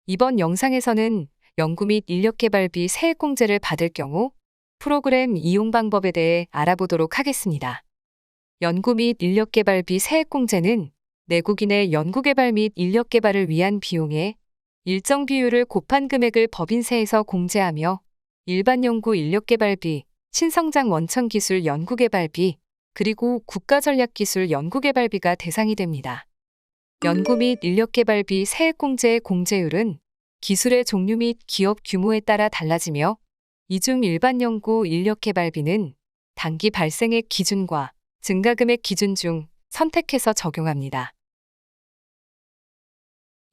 이번 영상에서는 연구 및 인력개발비 세액공제를 받을 경우 프로그램 이용 방법에 대해 알아보도록 하겠습니다. 연구 및 인력개발비 세액공제는 내국인의 연구개발 및 인력개발을 위한 비용의 일정 비율을 곱한 금액을 법인세에서 공제하며 일반 연구 인력개발비, 신성장 원천기술 연구개발비, 그리고 국가전략기술 연구개발비가 대상이 됩니다. 연구 및 인력개발비 세액공제의 공제율은 기술의 종류 및 기업 규모에 따라 달라지며 이 중 일반 연구 인력개발비는 단기 발생액 기준과 증가금액 기준 중 선택해서 적용합니다.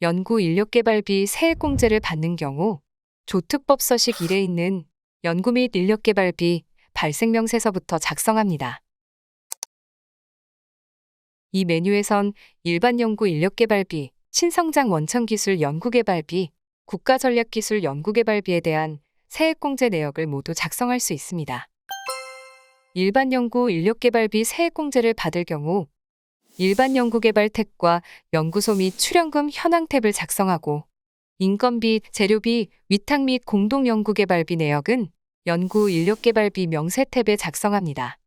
연구 인력개발비 세액공제를 받는 경우 조특법 서식 1에 있는 연구 및 인력개발비 발생명세서부터 작성합니다. 이 메뉴에선 일반 연구 인력개발비, 신성장 원천기술 연구개발비, 국가전략기술 연구개발비에 대한 세액공제 내역을 모두 작성할 수 있습니다. 일반 연구 인력개발비 세액공제를 받을 경우 일반 연구개발 탭과 연구소 및 출연금 현황 탭을 작성하고 인건비, 재료비, 위탁 및 공동연구개발비 내역은 연구 인력개발비 명세 탭에 작성합니다.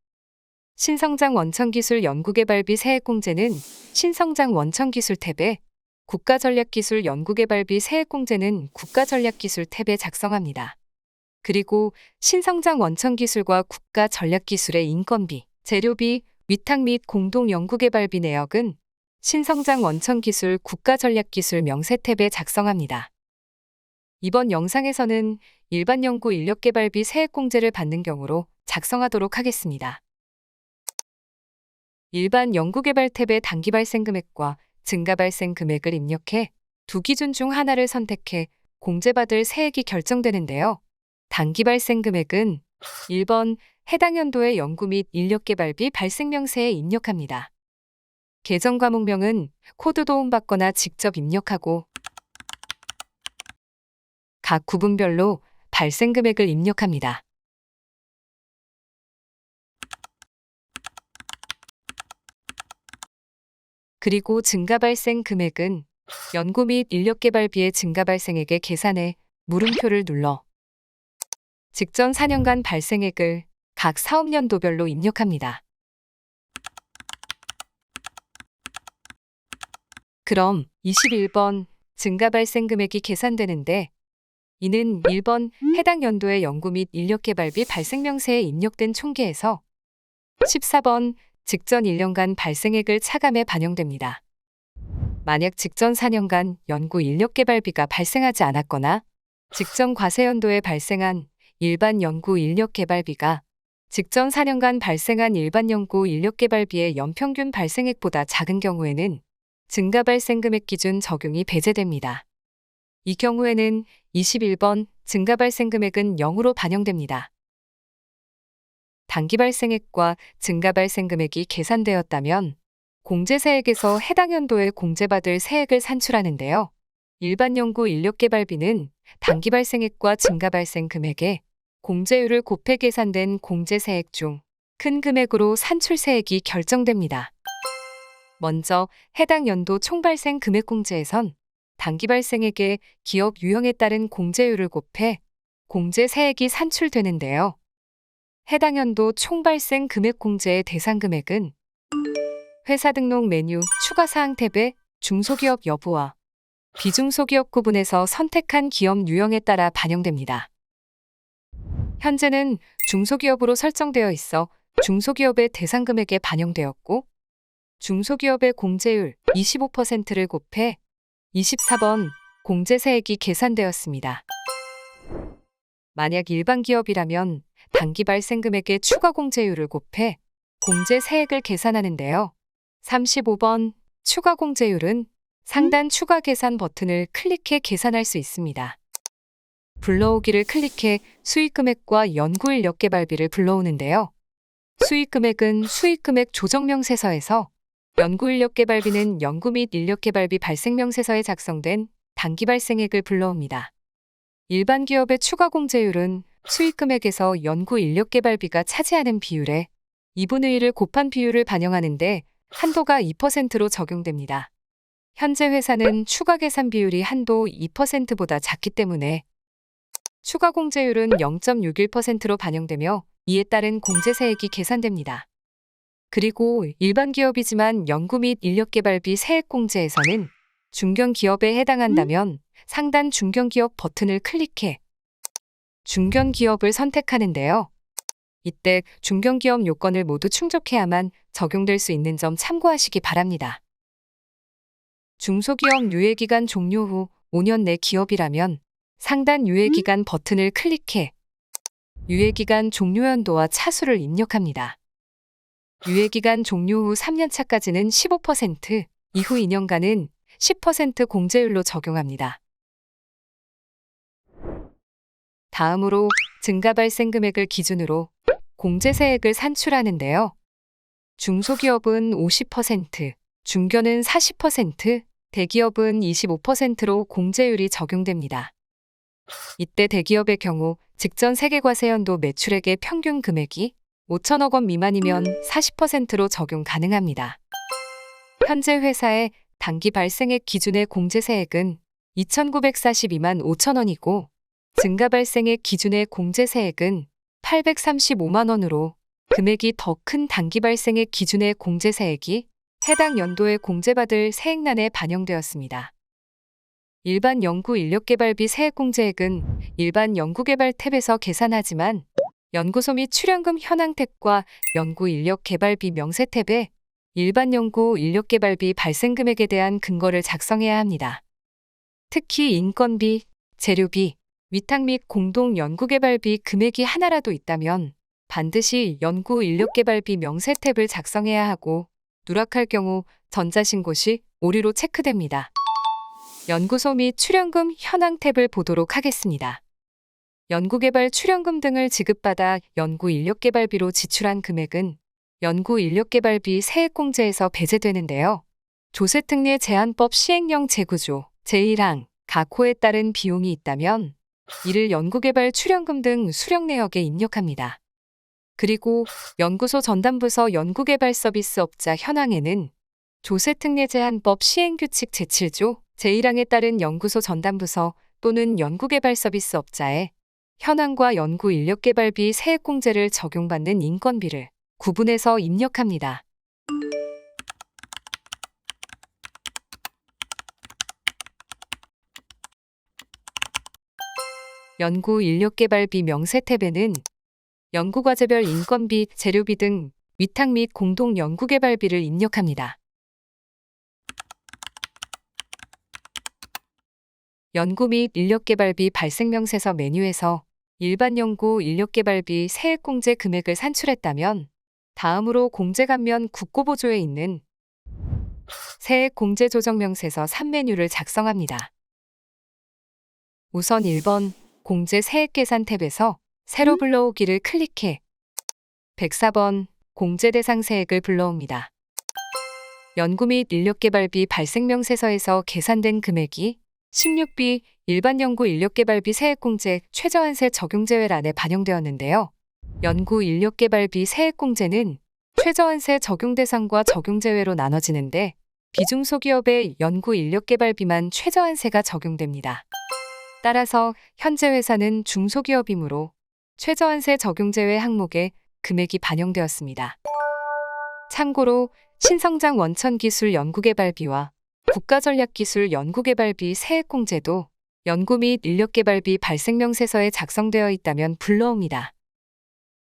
신성장 원천기술 연구개발비 세액공제는 신성장 원천기술 탭에, 국가전략기술 연구개발비 세액공제는 국가전략기술 탭에 작성합니다. 그리고 신성장 원천기술과 국가전략기술의 인건비, 재료비, 위탁 및 공동연구개발비 내역은 신성장 원천기술 국가전략기술 명세 탭에 작성합니다. 이번 영상에서는 일반 연구 인력개발비 세액공제를 받는 경우로 작성하도록 하겠습니다. 일반 연구개발 탭의 단기 발생 금액과 증가 발생 금액을 입력해 두 기준 중 하나를 선택해 공제받을 세액이 결정되는데요. 단기 발생 금액은 1번 해당 연도의 연구 및 인력개발비 발생명세에 입력합니다. 계정 과목명은 코드 도움받거나 직접 입력하고 각 구분별로 발생 금액을 입력합니다. 그리고 증가 발생 금액은 연구 및 인력개발비의 증가 발생액의 계산에 물음표를 눌러 직전 4년간 발생액을 각 사업연도별로 입력합니다. 그럼 21번 증가 발생 금액이 계산되는데 이는 1번 해당 연도의 연구 및 인력개발비 발생명세에 입력된 총계에서 14번 직전 1년간 발생액을 차감해 반영됩니다. 만약 직전 4년간 연구 인력개발비가 발생하지 않았거나 직전 과세연도에 발생한 일반 연구 인력개발비가 직전 4년간 발생한 일반 연구 인력개발비의 연평균 발생액보다 작은 경우에는 증가 발생 금액 기준 적용이 배제됩니다. 이 경우에는 21번 증가 발생 금액은 0으로 반영됩니다. 단기 발생액과 증가 발생 금액이 계산되었다면 공제세액에서 해당 연도에 공제받을 세액을 산출하는데요. 일반 연구 인력개발비는 단기 발생액과 증가 발생 금액에 공제율을 곱해 계산된 공제세액 중 큰 금액으로 산출세액이 결정됩니다. 먼저 해당 연도 총발생 금액 공제에선 단기 발생액에 기업 유형에 따른 공제율을 곱해 공제세액이 산출되는데요. 해당 연도 총발생 금액 공제의 대상 금액은 회사 등록 메뉴 추가사항 탭의 중소기업 여부와 비중소기업 구분에서 선택한 기업 유형에 따라 반영됩니다. 현재는 중소기업으로 설정되어 있어 중소기업의 대상 금액에 반영되었고 중소기업의 공제율 25%를 곱해 24번 공제세액이 계산되었습니다. 만약 일반 기업이라면 단기 발생 금액의 추가 공제율을 곱해 공제세액을 계산하는데요. 35번 추가 공제율은 상단 추가 계산 버튼을 클릭해 계산할 수 있습니다. 불러오기를 클릭해 수익금액과 연구인력개발비를 불러오는데요. 수익금액은 수익금액 조정명세서에서, 연구인력개발비는 연구 및 인력개발비 발생명세서에 작성된 단기 발생액을 불러옵니다. 일반 기업의 추가 공제율은 수익금액에서 연구 인력개발비가 차지하는 비율에 2분의 1을 곱한 비율을 반영하는데 한도가 2%로 적용됩니다. 현재 회사는 추가 계산 비율이 한도 2%보다 작기 때문에 추가 공제율은 0.61%로 반영되며 이에 따른 공제세액이 계산됩니다. 그리고 일반 기업이지만 연구 및 인력개발비 세액공제에서는 중견기업에 해당한다면 상단 중견기업 버튼을 클릭해 중견기업을 선택하는데요. 이때 중견기업 요건을 모두 충족해야만 적용될 수 있는 점 참고하시기 바랍니다. 중소기업 유예기간 종료 후 5년 내 기업이라면 상단 유예기간 버튼을 클릭해 유예기간 종료연도와 차수를 입력합니다. 유예기간 종료 후 3년차까지는 15%, 이후 2년간은 10% 공제율로 적용합니다. 다음으로 증가 발생 금액을 기준으로 공제세액을 산출하는데요. 중소기업은 50%, 중견은 40%, 대기업은 25%로 공제율이 적용됩니다. 이때 대기업의 경우 직전 세계과세연도 매출액의 평균 금액이 5천억 원 미만이면 40%로 적용 가능합니다. 현재 회사의 단기 발생액 기준의 공제세액은 2,942만 5천 원이고 증가 발생액 기준의 공제세액은 835만 원으로 금액이 더 큰 단기 발생액 기준의 공제세액이 해당 연도에 공제받을 세액란에 반영되었습니다. 일반 연구 인력개발비 세액공제액은 일반 연구개발 탭에서 계산하지만 연구소 및 출연금 현황 탭과 연구 인력개발비 명세 탭에 일반 연구 인력개발비 발생 금액에 대한 근거를 작성해야 합니다. 특히 인건비, 재료비, 위탁 및 공동 연구개발비 금액이 하나라도 있다면 반드시 연구 인력개발비 명세 탭을 작성해야 하고 누락할 경우 전자신고 시 오류로 체크됩니다. 연구소 및 출연금 현황 탭을 보도록 하겠습니다. 연구개발 출연금 등을 지급받아 연구 인력개발비로 지출한 금액은 연구 인력개발비 세액공제에서 배제되는데요. 조세특례 제한법 시행령 제9조 제1항 각호에 따른 비용이 있다면 이를 연구개발 출연금 등 수령 내역에 입력합니다. 그리고 연구소 전담부서 연구개발 서비스 업자 현황에는 조세특례 제한법 시행규칙 제7조 제1항에 따른 연구소 전담부서 또는 연구개발 서비스 업자의 현황과 연구 인력개발비 세액공제를 적용받는 인건비를 구분해서 입력합니다. 연구 인력개발비 명세 탭에는 연구과제별 인건비, 재료비 등 위탁 및 공동 연구개발비를 입력합니다. 연구 및 인력개발비 발생명세서 메뉴에서 일반 연구 인력개발비 세액공제 금액을 산출했다면 다음으로 공제감면 국고보조에 있는 세액공제조정명세서 3메뉴를 작성합니다. 우선 1번 공제 세액계산 탭에서 새로 불러오기를 클릭해 104번 공제 대상 세액을 불러옵니다. 연구 및 인력개발비 발생명세서에서 계산된 금액이 16비 일반 연구 인력개발비 세액공제 최저한세 적용제외란에 반영되었는데요. 연구 인력개발비 세액공제는 최저한세 적용 대상과 적용제외로 나눠지는데 비중소기업의 연구 인력개발비만 최저한세가 적용됩니다. 따라서 현재 회사는 중소기업이므로 최저한세 적용제외 항목에 금액이 반영되었습니다. 참고로 신성장 원천기술 연구개발비와 국가전략기술 연구개발비 세액공제도 연구 및 인력개발비 발생명세서에 작성되어 있다면 불러옵니다.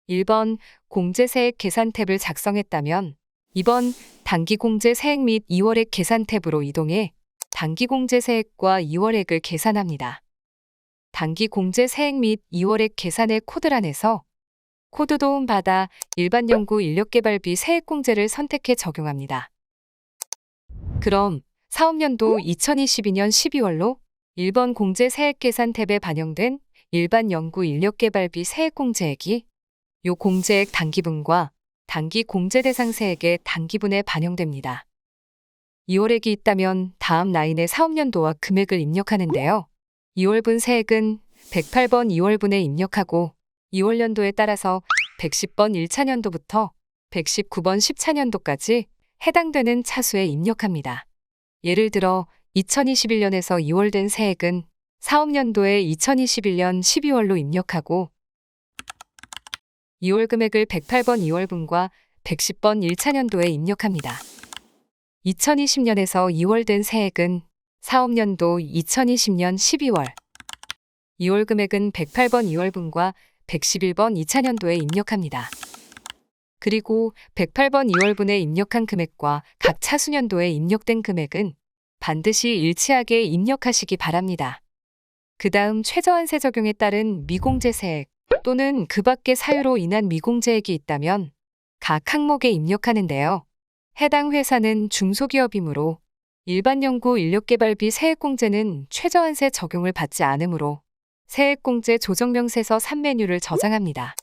1번 공제세액 계산 탭을 작성했다면 2번 단기공제세액 및 2월액 계산 탭으로 이동해 단기공제세액과 2월액을 계산합니다. 단기공제세액 및 2월액 계산의 코드란에서 코드 도움 받아 일반 연구 인력개발비 세액공제를 선택해 적용합니다. 그럼 사업연도 2022년 12월로 1번 공제세액 계산 탭에 반영된 일반 연구 인력개발비 세액공제액이 요 공제액 단기분과 단기 공제 대상 세액의 단기분에 반영됩니다. 2월액이 있다면 다음 라인에 사업연도와 금액을 입력하는데요. 2월분 세액은 108번 2월분에 입력하고 2월연도에 따라서 110번 1차년도부터 119번 14년도까지 해당되는 차수에 입력합니다. 예를 들어 2021년에서 2월 된 세액은 사업년도에 2021년 12월로 입력하고 2월 금액을 108번 2월분과 110번 1차년도에 입력합니다. 2020년에서 2월 된 세액은 사업년도 2020년 12월 2월 금액은 108번 2월분과 111번 2차년도에 입력합니다. 그리고 108번 2월분에 입력한 금액과 각 차수년도에 입력된 금액은 반드시 일치하게 입력하시기 바랍니다. 그 다음 최저한세 적용에 따른 미공제세액 또는 그 밖의 사유로 인한 미공제액이 있다면 각 항목에 입력하는데요. 해당 회사는 중소기업이므로 일반연구 인력개발비 세액공제는 최저한세 적용을 받지 않으므로 세액공제 조정명세서 3메뉴를 저장합니다.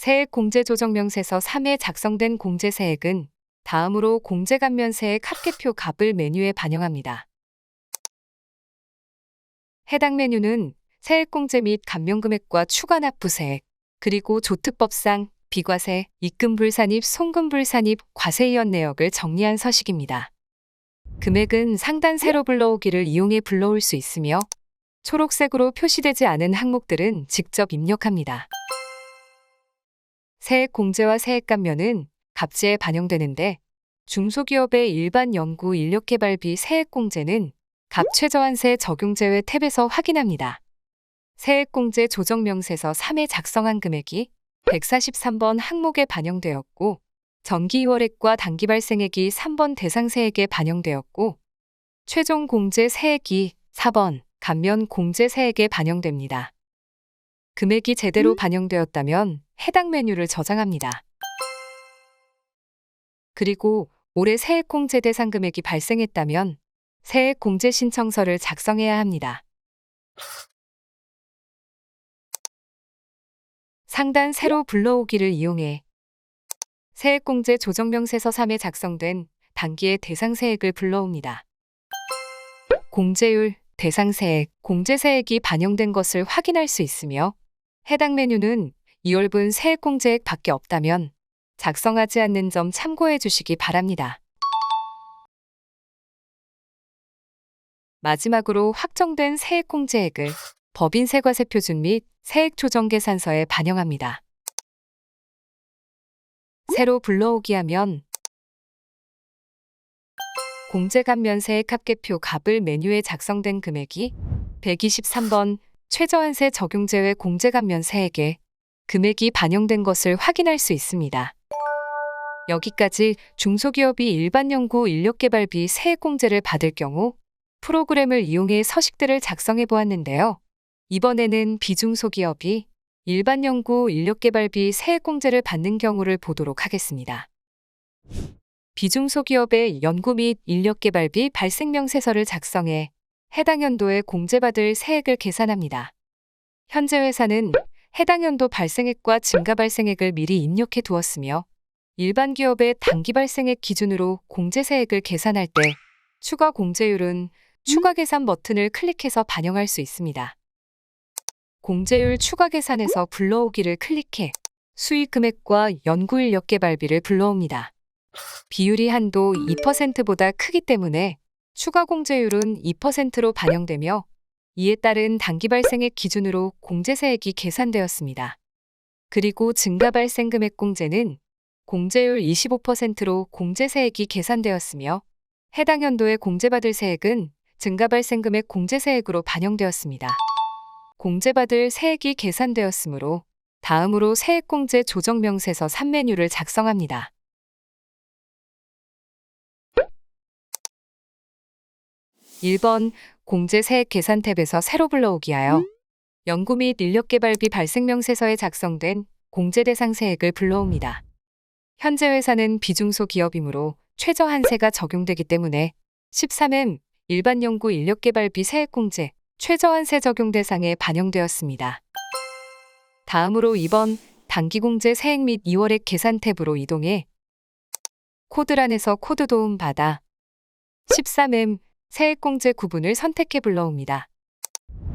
세액공제 조정명세서 3에 작성된 공제세액은 다음으로 공제감면세액 합계표 값을 메뉴에 반영합니다. 해당 메뉴는 세액공제 및 감면금액과 추가납부세액, 그리고 조특법상 비과세, 입금불산입, 송금불산입, 과세이원 내역을 정리한 서식입니다. 금액은 상단 세로 불러오기를 이용해 불러올 수 있으며 초록색으로 표시되지 않은 항목들은 직접 입력합니다. 세액공제와 세액감면은 갑제에 반영되는데 중소기업의 일반 연구 인력개발비 세액공제는 갑 최저한세 적용제외 탭에서 확인합니다. 세액공제 조정명세서 3에 작성한 금액이 143번 항목에 반영되었고 정기이월액과 단기발생액이 3번 대상세액에 반영되었고 최종 공제 세액이 4번 감면 공제 세액에 반영됩니다. 금액이 제대로 반영되었다면 해당 메뉴를 저장합니다. 그리고 올해 세액공제 대상 금액이 발생했다면 세액공제 신청서를 작성해야 합니다. 상단 세로 불러오기를 이용해 세액공제 조정명세서 3에 작성된 단기의 대상세액을 불러옵니다. 공제율, 대상세액, 공제세액이 반영된 것을 확인할 수 있으며 해당 메뉴는 2월분 세액공제액 밖에 없다면 작성하지 않는 점 참고해 주시기 바랍니다. 마지막으로 확정된 세액공제액을 법인세과세표준 및 세액조정계산서에 반영합니다. 새로 불러오기 하면 공제감면세액 합계표 값을 메뉴에 작성된 금액이 123번 최저한세 적용제외 공제감면세액에 금액이 반영된 것을 확인할 수 있습니다. 여기까지 중소기업이 일반연구 인력개발비 세액공제를 받을 경우 프로그램을 이용해 서식들을 작성해 보았는데요. 이번에는 비중소기업이 일반연구 인력개발비 세액공제를 받는 경우를 보도록 하겠습니다. 비중소기업의 연구 및 인력개발비 발생명세서를 작성해 해당 연도에 공제받을 세액을 계산합니다. 현재 회사는 해당 연도 발생액과 증가 발생액을 미리 입력해 두었으며 일반 기업의 단기 발생액 기준으로 공제세액을 계산할 때 추가 공제율은 추가 계산 버튼을 클릭해서 반영할 수 있습니다. 공제율 추가 계산에서 불러오기를 클릭해 수익 금액과 연구 인력 개발비를 불러옵니다. 비율이 한도 2%보다 크기 때문에 추가 공제율은 2%로 반영되며 이에 따른 단기 발생액 기준으로 공제세액이 계산되었습니다. 그리고 증가 발생 금액 공제는 공제율 25%로 공제세액이 계산되었으며 해당 연도에 공제받을 세액은 증가 발생 금액 공제세액으로 반영되었습니다. 공제받을 세액이 계산되었으므로 다음으로 세액공제 조정명세서 3메뉴를 작성합니다. (1번) 공제세액 계산 탭에서 새로 불러오기 하여 연구 및 인력개발비 발생명세서에 작성된 공제대상 세액을 불러옵니다. 현재 회사는 비중소기업이므로 최저한세가 적용되기 때문에 13M 일반 연구 인력개발비 세액공제 최저한세 적용 대상에 반영되었습니다. 다음으로 2번 단기공제 세액 및 2월액 계산 탭으로 이동해 코드란에서 코드 도움 받아 13M 세액공제 구분을 선택해 불러옵니다.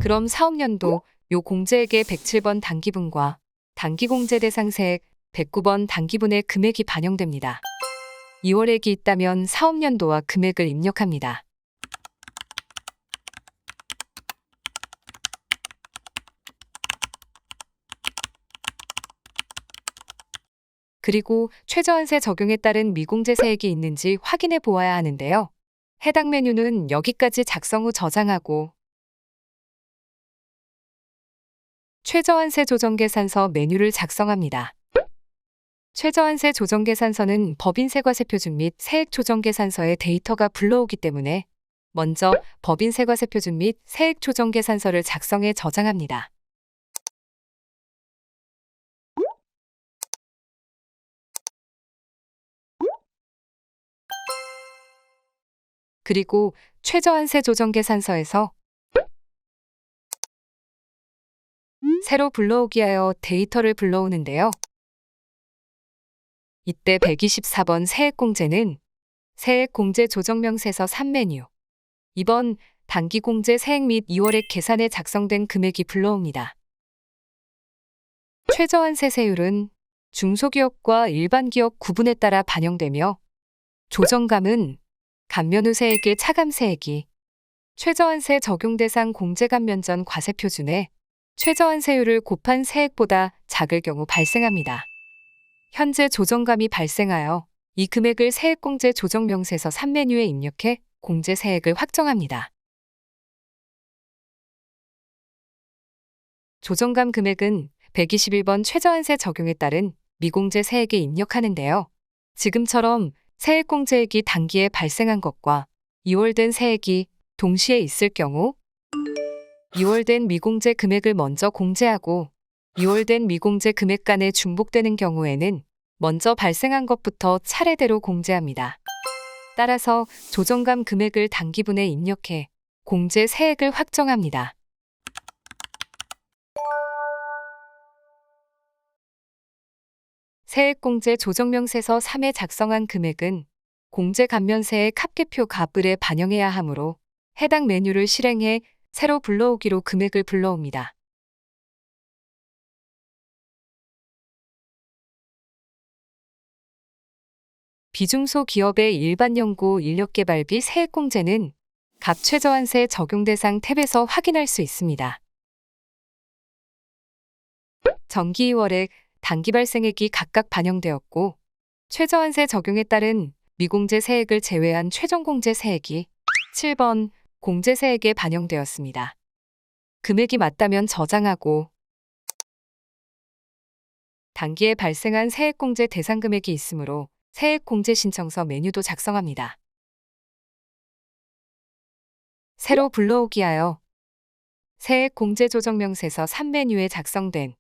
그럼 사업년도 요 공제액의 107번 단기분과 단기공제 대상 세액 109번 단기분의 금액이 반영됩니다. 2월액이 있다면 사업연도와 금액을 입력합니다. 그리고 최저한세 적용에 따른 미공제세액이 있는지 확인해 보아야 하는데요. 해당 메뉴는 여기까지 작성 후 저장하고 최저한세 조정계산서 메뉴를 작성합니다. 최저한세 조정계산서는 법인세과세표준 및 세액조정계산서의 데이터가 불러오기 때문에 먼저 법인세과세표준 및 세액조정계산서를 작성해 저장합니다. 그리고 최저한세 조정계산서에서 새로 불러오기 하여 데이터를 불러오는데요. 이때 124번 세액공제는 세액공제 조정명세서 3메뉴 2번 단기공제 세액 및 2월액 계산에 작성된 금액이 불러옵니다. 최저한세 세율은 중소기업과 일반기업 구분에 따라 반영되며 조정감은 감면 후 세액의 차감세액이 최저한세 적용 대상 공제감면 전 과세표준에 최저한세율을 곱한 세액보다 작을 경우 발생합니다. 현재 조정감이 발생하여 이 금액을 세액공제 조정명세서 3메뉴에 입력해 공제세액을 확정합니다. 조정감 금액은 121번 최저한세 적용에 따른 미공제 세액에 입력하는데요. 지금처럼 세액공제액이 단기에 발생한 것과 2월 된 세액이 동시에 있을 경우 2월 된 미공제 금액을 먼저 공제하고 2월 된 미공제 금액 간에 중복되는 경우에는 먼저 발생한 것부터 차례대로 공제합니다. 따라서 조정감 금액을 단기분에 입력해 공제 세액을 확정합니다. 세액공제 조정명세서 3에 작성한 금액은 공제감면세액 합계표 값을에 반영해야 하므로 해당 메뉴를 실행해 새로 불러오기로 금액을 불러옵니다. 비중소기업의 일반연구 인력개발비 세액공제는 각 최저한세 적용 대상 탭에서 확인할 수 있습니다. 정기 2월액, 단기 발생액이 각각 반영되었고 최저한세 적용에 따른 미공제 세액을 제외한 최종공제 세액이 7번 공제세액에 반영되었습니다. 금액이 맞다면 저장하고 단기에 발생한 세액공제 대상 금액이 있으므로 세액공제 신청서 메뉴도 작성합니다. 새로 불러오기 하여 세액공제 조정명세서 3메뉴에 작성된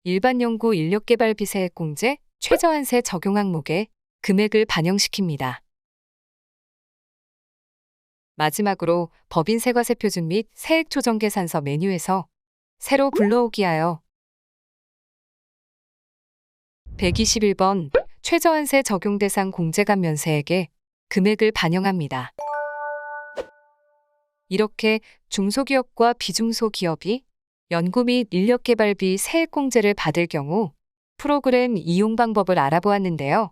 일반연구 인력개발비 세액공제 최저한세 적용 항목에 금액을 반영시킵니다. 마지막으로 법인세과세표준 및 세액조정계산서 메뉴에서 새로 불러오기 하여 121번 최저한세 적용 대상 공제감면세액에 금액을 반영합니다. 이렇게 중소기업과 비중소기업이 연구 및 인력개발비 세액공제를 받을 경우 프로그램 이용 방법을 알아보았는데요.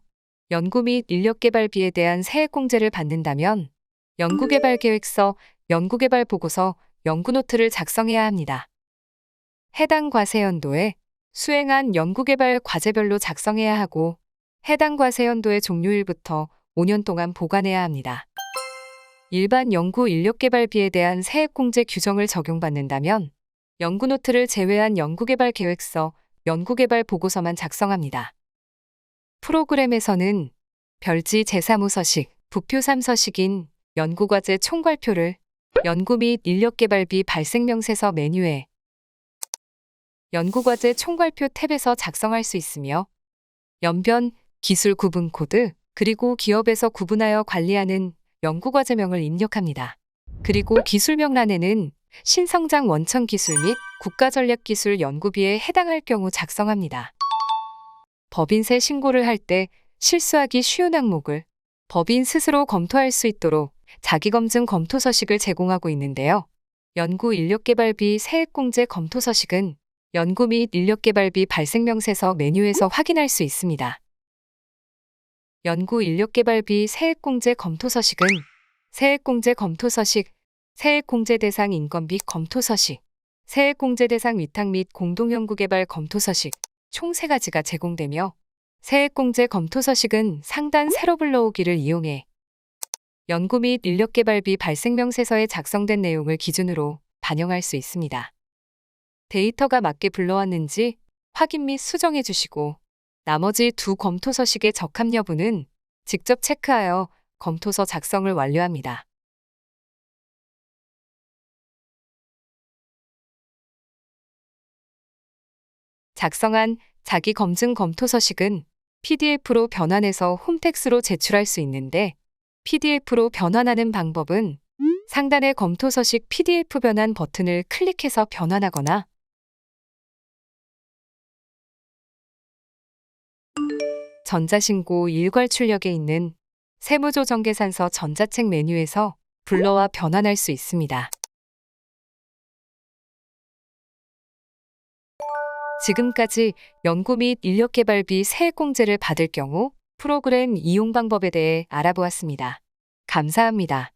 연구 및 인력개발비에 대한 세액공제를 받는다면 연구개발계획서, 연구개발보고서, 연구노트를 작성해야 합니다. 해당 과세연도에 수행한 연구개발 과제별로 작성해야 하고 해당 과세연도의 종료일부터 5년 동안 보관해야 합니다. 일반 연구 인력개발비에 대한 세액공제 규정을 적용받는다면 연구노트를 제외한 연구개발계획서, 연구개발보고서만 작성합니다. 프로그램에서는 별지 제3호 서식, 부표 3서식인 연구과제 총괄표를 연구 및 인력개발비 발생명세서 메뉴에 연구과제 총괄표 탭에서 작성할 수 있으며 연변, 기술 구분 코드, 그리고 기업에서 구분하여 관리하는 연구과제명을 입력합니다. 그리고 기술명란에는 신성장 원천기술 및 국가전략기술 연구비에 해당할 경우 작성합니다. 법인세 신고를 할 때 실수하기 쉬운 항목을 법인 스스로 검토할 수 있도록 자기검증 검토서식을 제공하고 있는데요. 연구 인력개발비 세액공제 검토서식은 연구 및 인력개발비 발생 명세서 메뉴에서 확인할 수 있습니다. 연구 인력개발비 세액공제 검토서식은 세액공제 검토서식, 세액공제 대상 인건비 검토서식, 세액공제 대상 위탁 및 공동연구개발 검토서식 총 3가지가 제공되며 세액공제 검토서식은 상단 세로 불러오기를 이용해 연구 및 인력개발비 발생 명세서에 작성된 내용을 기준으로 반영할 수 있습니다. 데이터가 맞게 불러왔는지 확인 및 수정해 주시고 나머지 2 검토서식의 적합 여부는 직접 체크하여 검토서 작성을 완료합니다. 작성한 자기검증 검토서식은 PDF로 변환해서 홈택스로 제출할 수 있는데 PDF로 변환하는 방법은 상단의 검토서식 PDF 변환 버튼을 클릭해서 변환하거나 전자신고 일괄 출력에 있는 세무조정계산서 전자책 메뉴에서 불러와 변환할 수 있습니다. 지금까지 연구 및 인력개발비 세액공제를 받을 경우 프로그램 이용 방법에 대해 알아보았습니다. 감사합니다.